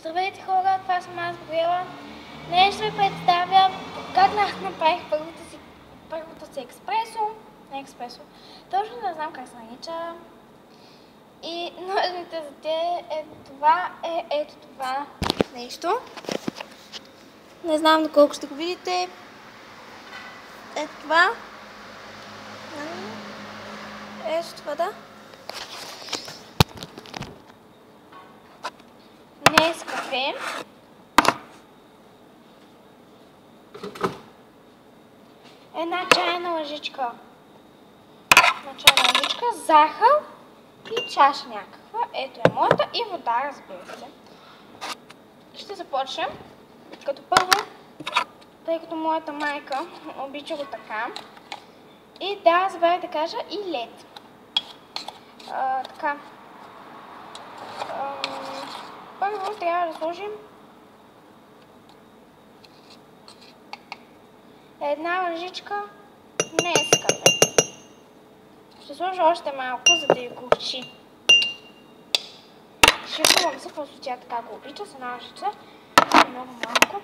Здравейте хора, това съм аз, Габриела. Днес ще ви представя как направих първото си експресо. Не експресо. Точно не знам как се нарича. И нужните за те ето това нещо. Не знам доколко ще го видите. Ето това. Ето това, да. Нескафе. Една чайна лъжичка. Захар и чаша някаква. Ето е моята и вода, разбира се. Ще започнем. Като първо, тъй като моята майка обича го така. И да, забравя да кажа и лед. Така. Първо трябва да сложим една лъжичка Нескафе. Ще сложа още малко, за да я горчи. Шегувам се, просто тя така го обича с една лъжица. Много малко.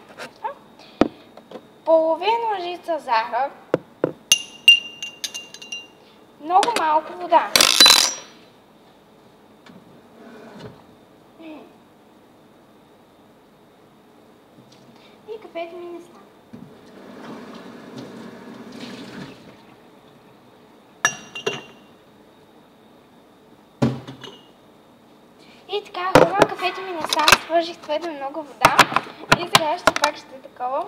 Половин лъжица захар. Много малко вода. И кафето ми не стана. И така, хора, кафето ми не стана, свържих твърде много вода. И сега пак ще такова.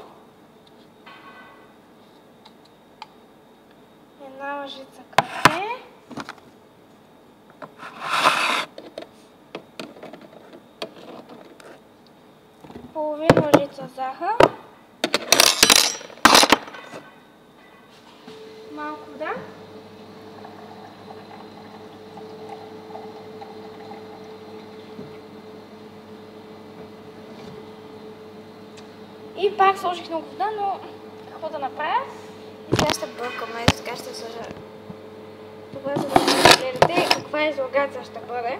Една лъжица кафе. Половин лъжица захар. Малко вода. И пак сложих много вода, но какво да направя? И сега ще бъркаме, сега ще сложа това, за да гледате каква излагация ще бъде.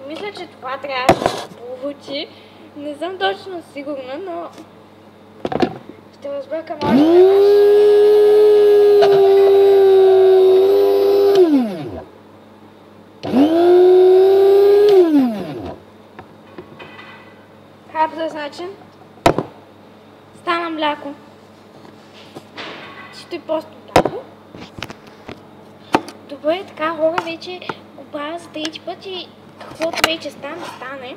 Мисля, че това трябваше да се получи. Не съм точно сигурна, но ще разбъркам още веднъж. По този начин стана мляко. Чисто и просто мляко. Добре, така хора, вече го правя за трети път и каквото вече стане.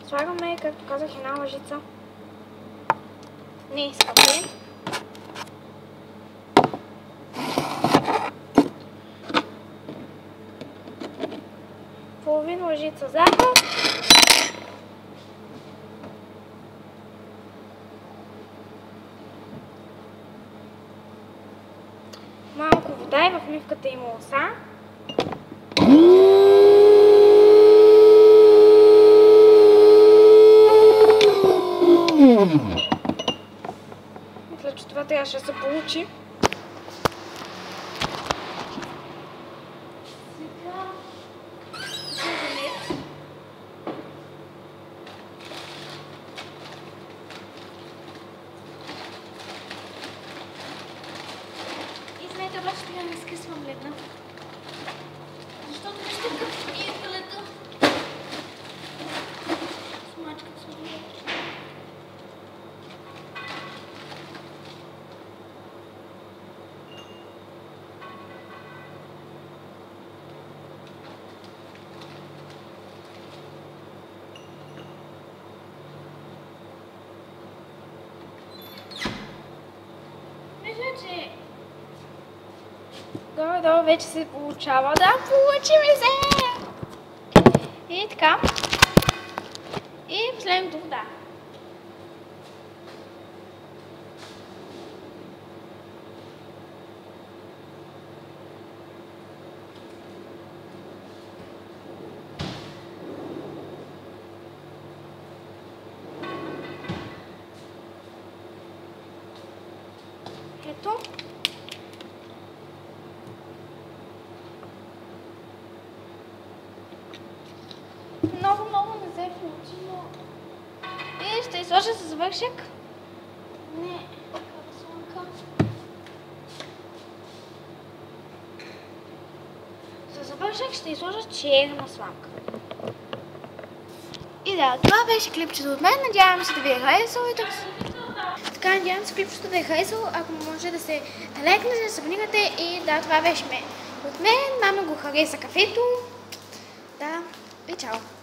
Слагаме, както казах, една лъжица Нескафе. Половин лъжица захар. Малко вода и в мивката има оса. Мисля, че това трябваше да се получи. Извинете, обаче трябва да не скъсвам ледна. Защото вижте какъв е леда. Смачката съм лед. Мисля, че горе-долу вече се получава. Да, получи ми се! И така. И последното вода. Ето. но... И ще изложа за завършек. Не, слънка. За завършек ще изложа черна сламка. И да, това беше клипчето от мен. Надявам се да ви е харесало и така, надявам се клипчето да ви е харесало. Ако може да се лайкнете, да се абонирате и да, това беше от мен. Мама го хареса кафето. Да, и чао!